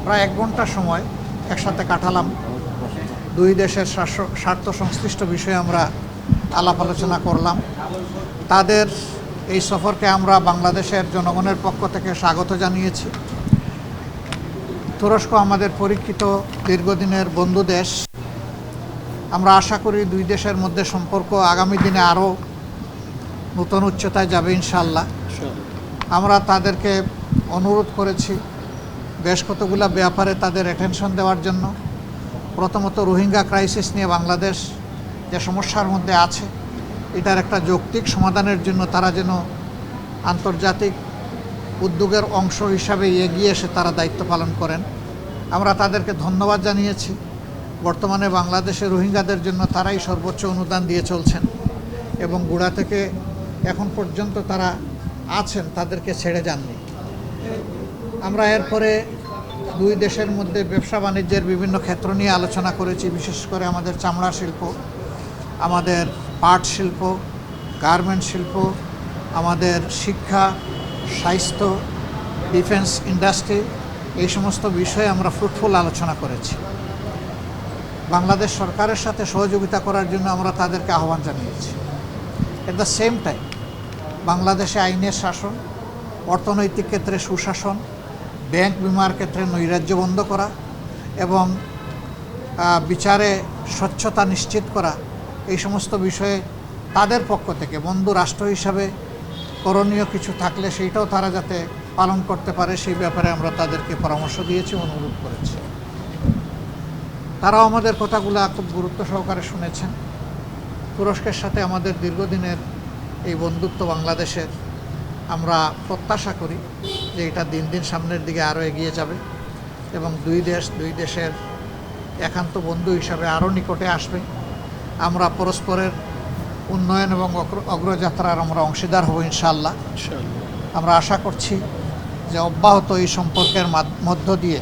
প্রায় 1 ঘন্টা সময় একসাথে কাটালাম। দুই দেশের স্বার্থ সংশ্লিষ্ট বিষয়ে আমরা আলাপ আলোচনা করলাম। তাদের এই সফরকে আমরা বাংলাদেশের জনগণের পক্ষ থেকে স্বাগত জানিয়েছি। তুরস্ক আমাদের পরীক্ষিত দীর্ঘদিনের বন্ধু দেশ। আমরা আশা করি দুই দেশের মধ্যে সম্পর্ক আগামী দিনে আরও নতুন উচ্চতায় যাবে ইনশাআল্লাহ। আমরা তাদেরকে অনুরোধ করেছি বেশ কতগুলো ব্যাপারে তাদের অ্যাটেনশন দেওয়ার জন্য। প্রথমত রোহিঙ্গা ক্রাইসিস নিয়ে বাংলাদেশ যে সমস্যার মধ্যে আছে, এটার একটা যৌক্তিক সমাধানের জন্য তারা যেন আন্তর্জাতিক উদ্যোগের অংশ হিসাবে এগিয়ে এসে তারা দায়িত্ব পালন করেন। আমরা তাদেরকে ধন্যবাদ জানিয়েছি। বর্তমানে বাংলাদেশে রোহিঙ্গাদের জন্য তারাই সর্বোচ্চ অনুদান দিয়ে চলছেন এবং গোড়া থেকে এখন পর্যন্ত তারা আছেন, তাদেরকে ছেড়ে যাননি। আমরা এরপরে দুই দেশের মধ্যে ব্যবসা বাণিজ্যের বিভিন্ন ক্ষেত্র নিয়ে আলোচনা করেছি, বিশেষ করে আমাদের চামড়া শিল্প, আমাদের পাট শিল্প, গার্মেন্ট শিল্প, আমাদের শিক্ষা, স্বাস্থ্য, ডিফেন্স ইন্ডাস্ট্রি, এই সমস্ত বিষয়ে আমরা ফ্রুটফুল আলোচনা করেছি। বাংলাদেশ সরকারের সাথে সহযোগিতা করার জন্য আমরা তাদেরকে আহ্বান জানিয়েছি। এট দ্য সেম টাইম বাংলাদেশে আইনের শাসন, অর্থনৈতিক ক্ষেত্রে সুশাসন, ব্যাংক বিমার ক্ষেত্রে নৈরাজ্য বন্ধ করা এবং বিচারে স্বচ্ছতা নিশ্চিত করা, এই সমস্ত বিষয়ে তাদের পক্ষ থেকে বন্ধু রাষ্ট্র হিসাবে করণীয় কিছু থাকলে সেইটাও তারা যাতে পালন করতে পারে সেই ব্যাপারে আমরা তাদেরকে পরামর্শ দিয়েছি, অনুরোধ করেছি। তারাও আমাদের কথাগুলো খুব গুরুত্ব সহকারে শুনেছেন। তুরস্কের সাথে আমাদের দীর্ঘদিনের এই বন্ধুত্ব বাংলাদেশের, আমরা প্রত্যাশা করি যে এটা দিন দিন সামনের দিকে আরও এগিয়ে যাবে এবং দুই দেশের একান্ত বন্ধু হিসাবে আরও নিকটে আসবে। আমরা পরস্পরের উন্নয়ন এবং অগ্রযাত্রার আমরা অংশীদার হব ইনশাআল্লাহ। আমরা আশা করছি যে অব্যাহত এই সম্পর্কের মধ্য দিয়ে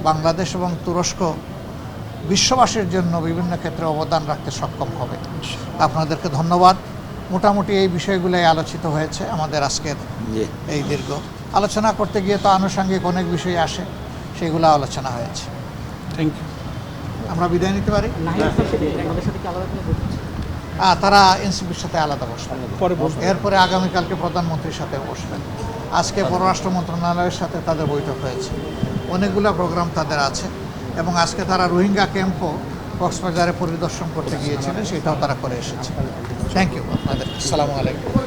বাংলাদেশ এবং তুরস্ক বিশ্ববাসীর জন্য বিভিন্ন ক্ষেত্রে অবদান রাখতে সক্ষম হবে। আপনাদেরকে ধন্যবাদ। মোটামুটি এই বিষয়গুলোই আলোচিত হয়েছে আমাদের আজকের এই দীর্ঘ আলোচনা করতে গিয়ে। তো আনুষঙ্গিক অনেক বিষয় আসে, সেগুলো আলোচনা হয়েছে। Thank you. আমরা বিদায় নিতে পারি। তারা এনসিপির সাথে আলাদা বসবেন, এরপরে আগামীকালকে প্রধানমন্ত্রীর সাথে বসবেন। আজকে পররাষ্ট্র মন্ত্রণালয়ের সাথে তাদের বৈঠক হয়েছে, অনেকগুলো প্রোগ্রাম তাদের আছে এবং আজকে তারা রোহিঙ্গা ক্যাম্পও কক্সবাজারে পরিদর্শন করতে গিয়েছিলেন, সেটাও তারা করে এসেছে। থ্যাংক ইউ আপনাদের। আসসালামু আলাইকুম।